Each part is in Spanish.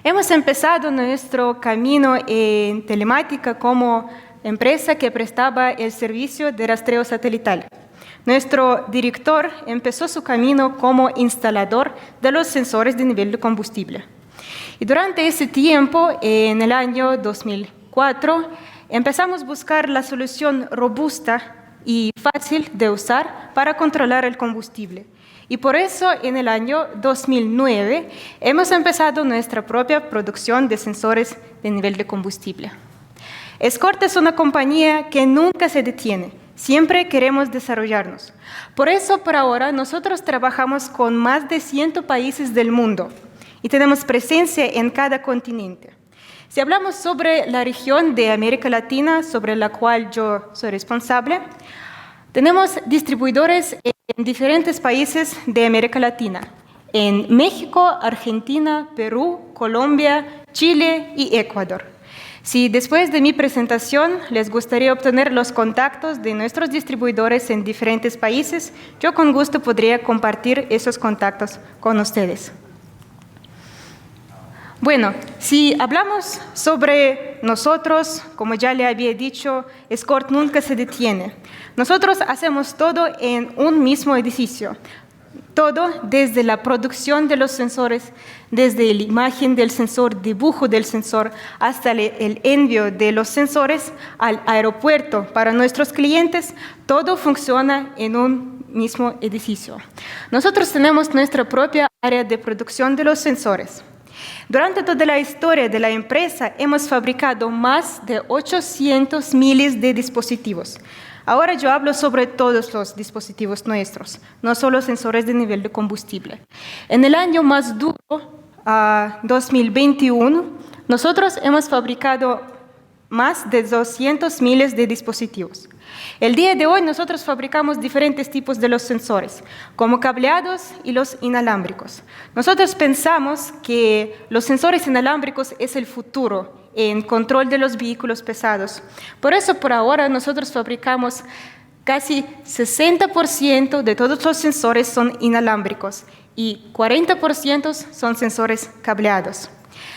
Hemos empezado nuestro camino en telemática como empresa que prestaba el servicio de rastreo satelital. Nuestro director empezó su camino como instalador de los sensores de nivel de combustible. Y durante ese tiempo, en el año 2004, empezamos a buscar la solución robusta y fácil de usar para controlar el combustible. Y por eso, en el año 2009, hemos empezado nuestra propia producción de sensores de nivel de combustible. Escort es una compañía que nunca se detiene. Siempre queremos desarrollarnos. Por eso, por ahora, nosotros trabajamos con más de 100 países del mundo y tenemos presencia en cada continente. Si hablamos sobre la región de América Latina, sobre la cual yo soy responsable, tenemos distribuidores en diferentes países de América Latina, en México, Argentina, Perú, Colombia, Chile y Ecuador. Si después de mi presentación les gustaría obtener los contactos de nuestros distribuidores en diferentes países, yo con gusto podría compartir esos contactos con ustedes. Bueno, si hablamos sobre nosotros, como ya le había dicho, Escort nunca se detiene. Nosotros hacemos todo en un mismo edificio. Todo desde la producción de los sensores, desde la imagen del sensor, dibujo del sensor, hasta el envío de los sensores al aeropuerto para nuestros clientes, todo funciona en un mismo edificio. Nosotros tenemos nuestra propia área de producción de los sensores. Durante toda la historia de la empresa hemos fabricado más de 800 miles de dispositivos. Ahora yo hablo sobre todos los dispositivos nuestros, no solo sensores de nivel de combustible. En el año más duro, 2021, nosotros hemos fabricado más de 200 miles de dispositivos. El día de hoy nosotros fabricamos diferentes tipos de los sensores, como cableados y los inalámbricos. Nosotros pensamos que los sensores inalámbricos es el futuro en control de los vehículos pesados. Por eso, por ahora, nosotros fabricamos casi 60% de todos los sensores son inalámbricos y 40% son sensores cableados.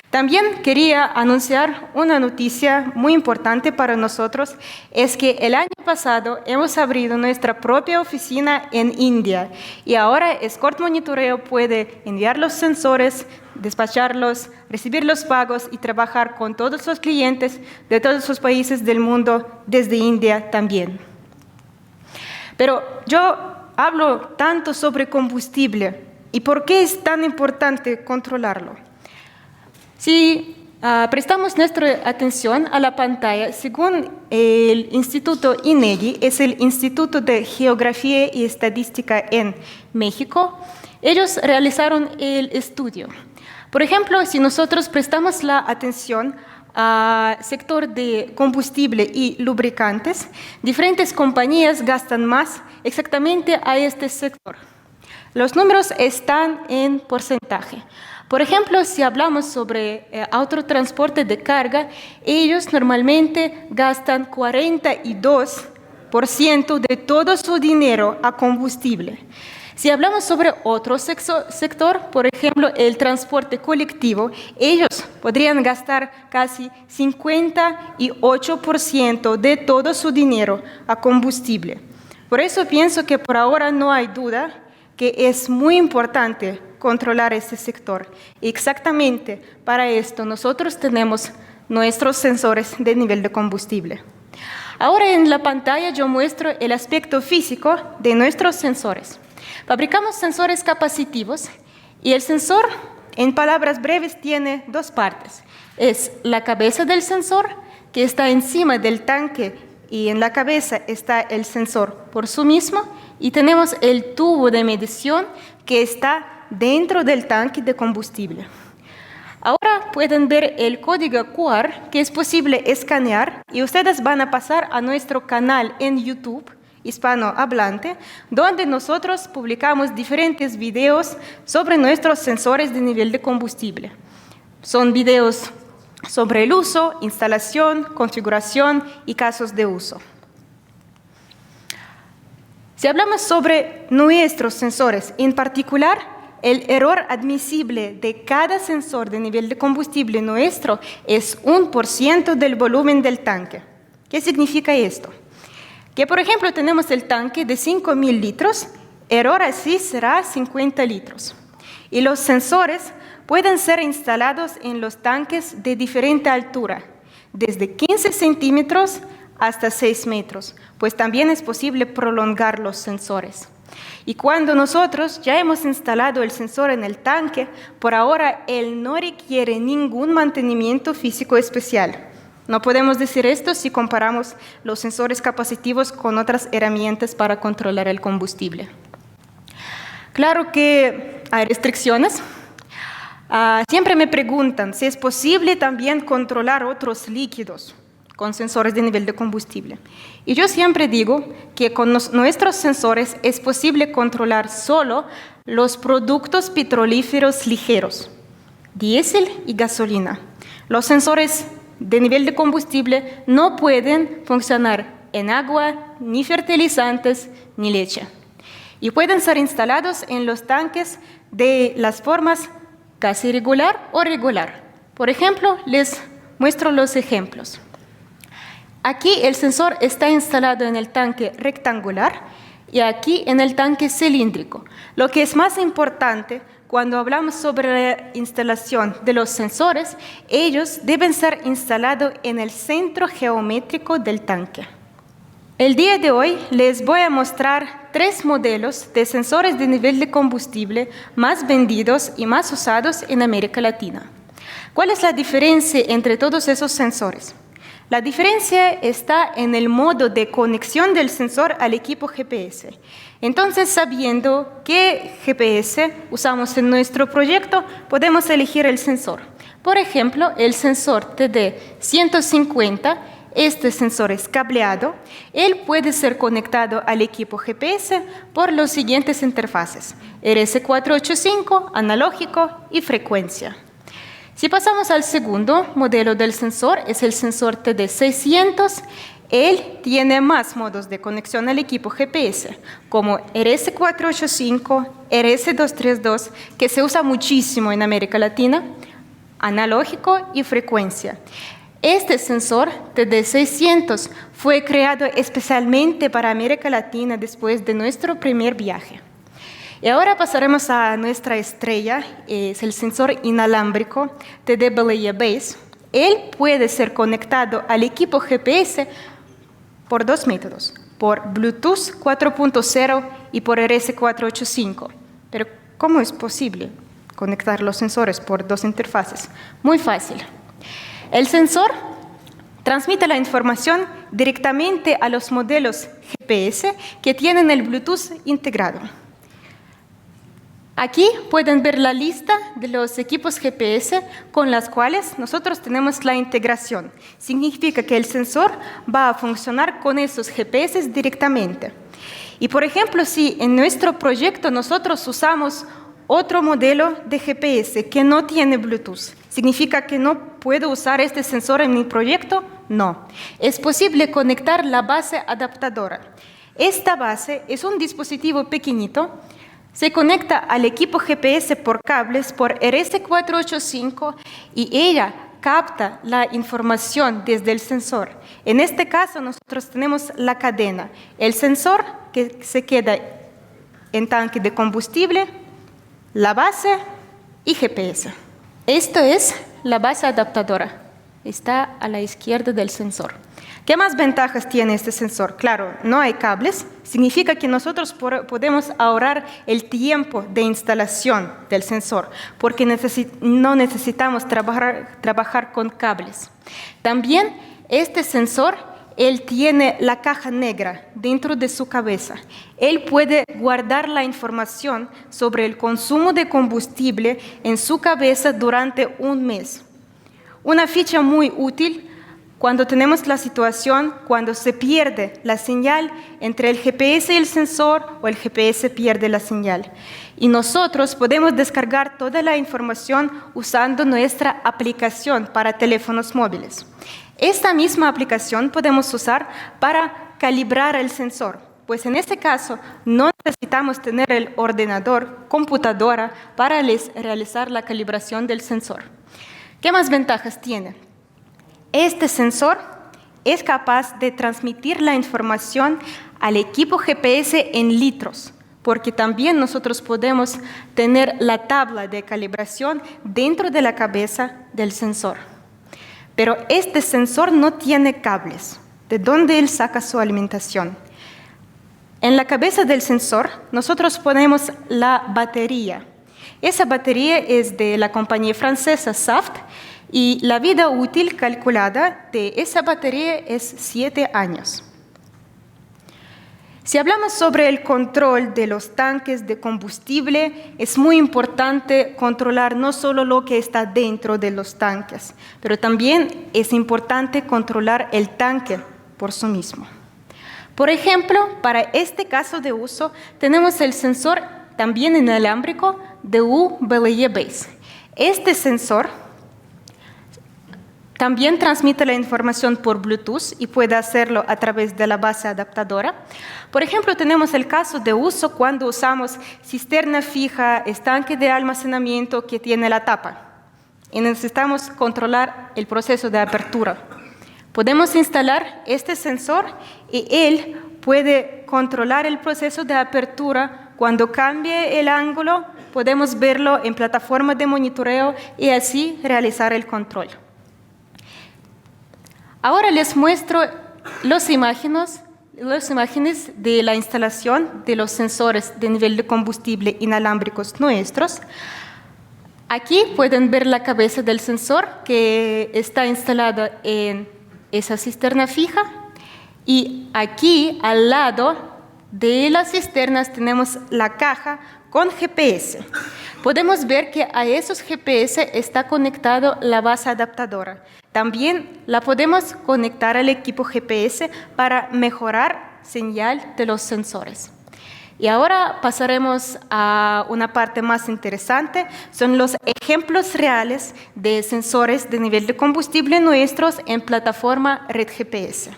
También quería anunciar una noticia muy importante para nosotros, es que el año pasado hemos abierto nuestra propia oficina en India y ahora Escort Monitoreo puede enviar los sensores, despacharlos, recibir los pagos y trabajar con todos los clientes de todos los países del mundo, desde India también. Pero yo hablo tanto sobre combustible y por qué es tan importante controlarlo. Si prestamos nuestra atención a la pantalla, según el Instituto INEGI, es el Instituto de Geografía y Estadística en México, ellos realizaron el estudio. Por ejemplo, si nosotros prestamos la atención al sector de combustible y lubricantes, diferentes compañías gastan más exactamente a este sector. Los números están en porcentaje. Por ejemplo, si hablamos sobre autotransporte de carga, ellos normalmente gastan 42% de todo su dinero a combustible. Si hablamos sobre otro sector, por ejemplo, el transporte colectivo, ellos podrían gastar casi 58% de todo su dinero a combustible. Por eso pienso que por ahora no hay duda que es muy importante controlar este sector. Exactamente para esto nosotros tenemos nuestros sensores de nivel de combustible. Ahora en la pantalla yo muestro el aspecto físico de nuestros sensores. Fabricamos sensores capacitivos y el sensor, en palabras breves, tiene dos partes. Es la cabeza del sensor, que está encima del tanque, y en la cabeza está el sensor por sí mismo, y tenemos el tubo de medición que está dentro del tanque de combustible. Ahora pueden ver el código QR que es posible escanear y ustedes van a pasar a nuestro canal en YouTube hispanohablante, donde nosotros publicamos diferentes videos sobre nuestros sensores de nivel de combustible. Son videos sobre el uso, instalación, configuración y casos de uso. Si hablamos sobre nuestros sensores, en particular el error admisible de cada sensor de nivel de combustible nuestro es 1% del volumen del tanque. ¿Qué significa esto? Que, por ejemplo, tenemos el tanque de 5.000 litros, error así será 50 litros. Y los sensores pueden ser instalados en los tanques de diferente altura, desde 15 centímetros hasta 6 metros, pues también es posible prolongar los sensores. Y cuando nosotros ya hemos instalado el sensor en el tanque, por ahora él no requiere ningún mantenimiento físico especial. No podemos decir esto si comparamos los sensores capacitivos con otras herramientas para controlar el combustible. Claro que hay restricciones. Siempre me preguntan si es posible también controlar otros líquidos con sensores de nivel de combustible. Y yo siempre digo que con nuestros sensores es posible controlar solo los productos petrolíferos ligeros, diésel y gasolina. Los sensores de nivel de combustible no pueden funcionar en agua, ni fertilizantes, ni leche. Y pueden ser instalados en los tanques de las formas casi regular o regular. Por ejemplo, les muestro los ejemplos. Aquí el sensor está instalado en el tanque rectangular y aquí en el tanque cilíndrico. Lo que es más importante cuando hablamos sobre la instalación de los sensores, ellos deben ser instalados en el centro geométrico del tanque. El día de hoy les voy a mostrar 3 modelos de sensores de nivel de combustible más vendidos y más usados en América Latina. ¿Cuál es la diferencia entre todos esos sensores? La diferencia está en el modo de conexión del sensor al equipo GPS. Entonces, sabiendo qué GPS usamos en nuestro proyecto, podemos elegir el sensor. Por ejemplo, el sensor TD150, este sensor es cableado. Él puede ser conectado al equipo GPS por los siguientes interfaces: RS485, analógico y frecuencia. Si pasamos al segundo modelo del sensor, es el sensor TD600. Él tiene más modos de conexión al equipo GPS, como RS485, RS232, que se usa muchísimo en América Latina, analógico y frecuencia. Este sensor TD600 fue creado especialmente para América Latina después de nuestro primer viaje. Y ahora pasaremos a nuestra estrella, es el sensor inalámbrico TD Base. Él puede ser conectado al equipo GPS por 2 métodos, por Bluetooth 4.0 y por RS485. Pero, ¿cómo es posible conectar los sensores por 2 interfaces? Muy fácil. El sensor transmite la información directamente a los modelos GPS que tienen el Bluetooth integrado. Aquí pueden ver la lista de los equipos GPS con los cuales nosotros tenemos la integración. Significa que el sensor va a funcionar con esos GPS directamente. Y por ejemplo, si en nuestro proyecto nosotros usamos otro modelo de GPS que no tiene Bluetooth, ¿significa que no puedo usar este sensor en mi proyecto? No. Es posible conectar la base adaptadora. Esta base es un dispositivo pequeñito. Se conecta al equipo GPS por cables por RS485 y ella capta la información desde el sensor. En este caso, nosotros tenemos la cadena, el sensor que se queda en tanque de combustible, la base y GPS. Esto es la base adaptadora. Está a la izquierda del sensor. ¿Qué más ventajas tiene este sensor? Claro, no hay cables. Significa que nosotros podemos ahorrar el tiempo de instalación del sensor, porque no necesitamos trabajar con cables. También este sensor, él tiene la caja negra dentro de su cabeza. Él puede guardar la información sobre el consumo de combustible en su cabeza durante 1 mes. Una ficha muy útil cuando tenemos la situación, cuando se pierde la señal entre el GPS y el sensor o el GPS pierde la señal. Y nosotros podemos descargar toda la información usando nuestra aplicación para teléfonos móviles. Esta misma aplicación podemos usar para calibrar el sensor, pues en este caso no necesitamos tener el ordenador, computadora, para realizar la calibración del sensor. ¿Qué más ventajas tiene? Este sensor es capaz de transmitir la información al equipo GPS en litros, porque también nosotros podemos tener la tabla de calibración dentro de la cabeza del sensor. Pero este sensor no tiene cables. ¿De dónde él saca su alimentación? En la cabeza del sensor nosotros ponemos la batería. Esa batería es de la compañía francesa Saft y la vida útil calculada de esa batería es 7 años. Si hablamos sobre el control de los tanques de combustible, es muy importante controlar no solo lo que está dentro de los tanques, pero también es importante controlar el tanque por sí mismo. Por ejemplo, para este caso de uso, tenemos el sensor también inalámbrico de U-BLE Base. Este sensor también transmite la información por Bluetooth y puede hacerlo a través de la base adaptadora. Por ejemplo, tenemos el caso de uso cuando usamos cisterna fija, estanque de almacenamiento que tiene la tapa y necesitamos controlar el proceso de apertura. Podemos instalar este sensor y él puede controlar el proceso de apertura. Cuando cambie el ángulo, podemos verlo en plataforma de monitoreo y así realizar el control. Ahora les muestro las imágenes de la instalación de los sensores de nivel de combustible inalámbricos nuestros. Aquí pueden ver la cabeza del sensor que está instalada en esa cisterna fija y aquí al lado de las cisternas tenemos la caja con GPS. Podemos ver que a esos GPS está conectado la base adaptadora. También la podemos conectar al equipo GPS para mejorar señal de los sensores. Y ahora pasaremos a una parte más interesante, son los ejemplos reales de sensores de nivel de combustible nuestros en plataforma Red GPS.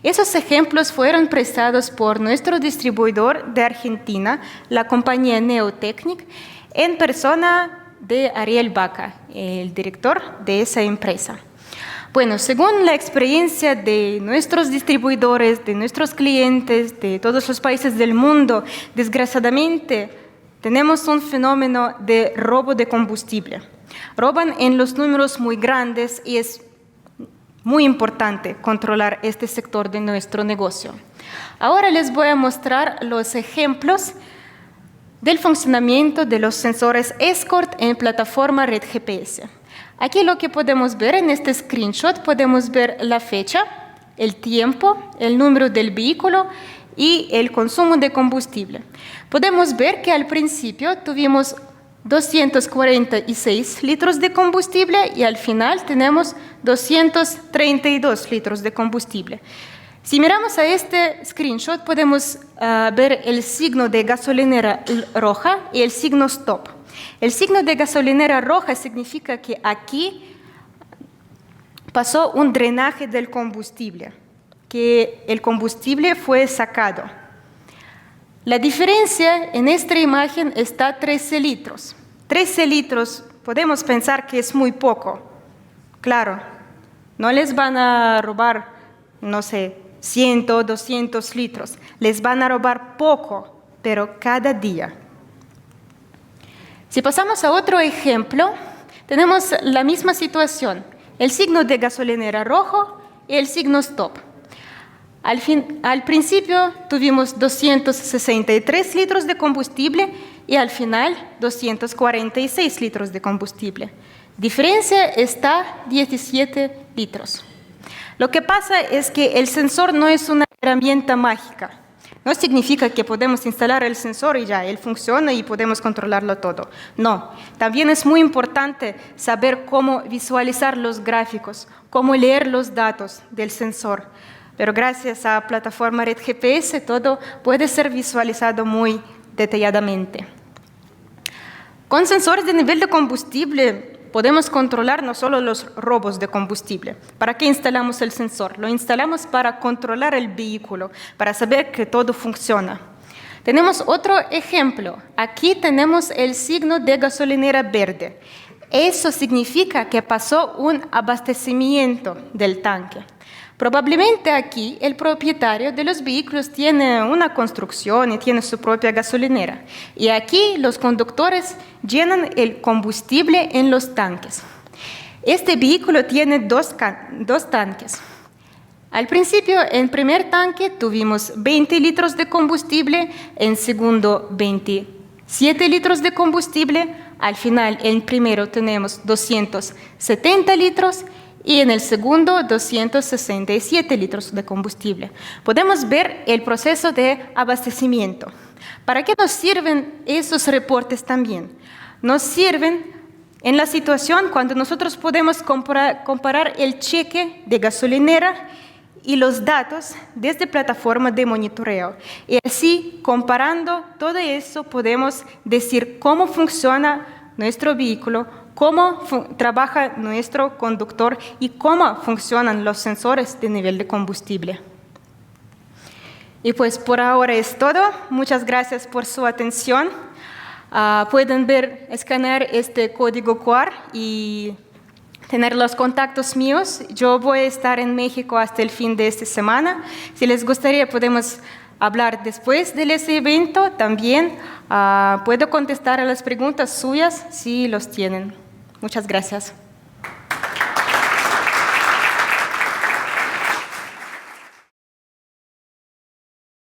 Esos ejemplos fueron prestados por nuestro distribuidor de Argentina, la compañía Neotechnic, en persona de Ariel Baca, el director de esa empresa. Bueno, según la experiencia de nuestros distribuidores, de nuestros clientes, de todos los países del mundo, desgraciadamente tenemos un fenómeno de robo de combustible. Roban en los números muy grandes y es muy importante controlar este sector de nuestro negocio. Ahora les voy a mostrar los ejemplos del funcionamiento de los sensores Escort en plataforma Red GPS. Aquí lo que podemos ver en este screenshot, podemos ver la fecha, el tiempo, el número del vehículo y el consumo de combustible. Podemos ver que al principio tuvimos 246 litros de combustible y al final tenemos 232 litros de combustible. Si miramos a este screenshot, podemos ver el signo de gasolinera roja y el signo stop. El signo de gasolinera roja significa que aquí pasó un drenaje del combustible, que el combustible fue sacado. La diferencia en esta imagen está 13 litros. 13 litros podemos pensar que es muy poco. Claro, no les van a robar, no sé, 100, 200 litros. Les van a robar poco, pero cada día. Si pasamos a otro ejemplo, tenemos la misma situación. El signo de gasolinera rojo y el signo stop. Al principio tuvimos 263 litros de combustible y al final 246 litros de combustible. Diferencia está 17 litros. Lo que pasa es que el sensor no es una herramienta mágica. No significa que podemos instalar el sensor y ya, él funciona y podemos controlarlo todo. No, también es muy importante saber cómo visualizar los gráficos, cómo leer los datos del sensor. Pero gracias a la plataforma Red GPS, todo puede ser visualizado muy detalladamente. Con sensores de nivel de combustible podemos controlar no solo los robos de combustible. ¿Para qué instalamos el sensor? Lo instalamos para controlar el vehículo, para saber que todo funciona. Tenemos otro ejemplo. Aquí tenemos el signo de gasolinera verde. Eso significa que pasó un abastecimiento del tanque. Probablemente aquí el propietario de los vehículos tiene una construcción y tiene su propia gasolinera. Y aquí los conductores llenan el combustible en los tanques. Este vehículo tiene dos tanques. Al principio, en primer tanque tuvimos 20 litros de combustible, en segundo 27 litros de combustible, al final en primero tenemos 270 litros y en el segundo 267 litros de combustible. Podemos ver el proceso de abastecimiento. ¿Para qué nos sirven esos reportes también? Nos sirven en la situación cuando nosotros podemos comparar el cheque de gasolinera y los datos desde plataforma de monitoreo. Y así, comparando todo eso, podemos decir cómo funciona nuestro vehículo, cómo trabaja nuestro conductor y cómo funcionan los sensores de nivel de combustible. Y pues por ahora es todo. Muchas gracias por su atención. Pueden escanear este código QR y tener los contactos míos. Yo voy a estar en México hasta el fin de esta semana. Si les gustaría, podemos hablar después de ese evento. También puedo contestar a las preguntas suyas si los tienen. Muchas gracias.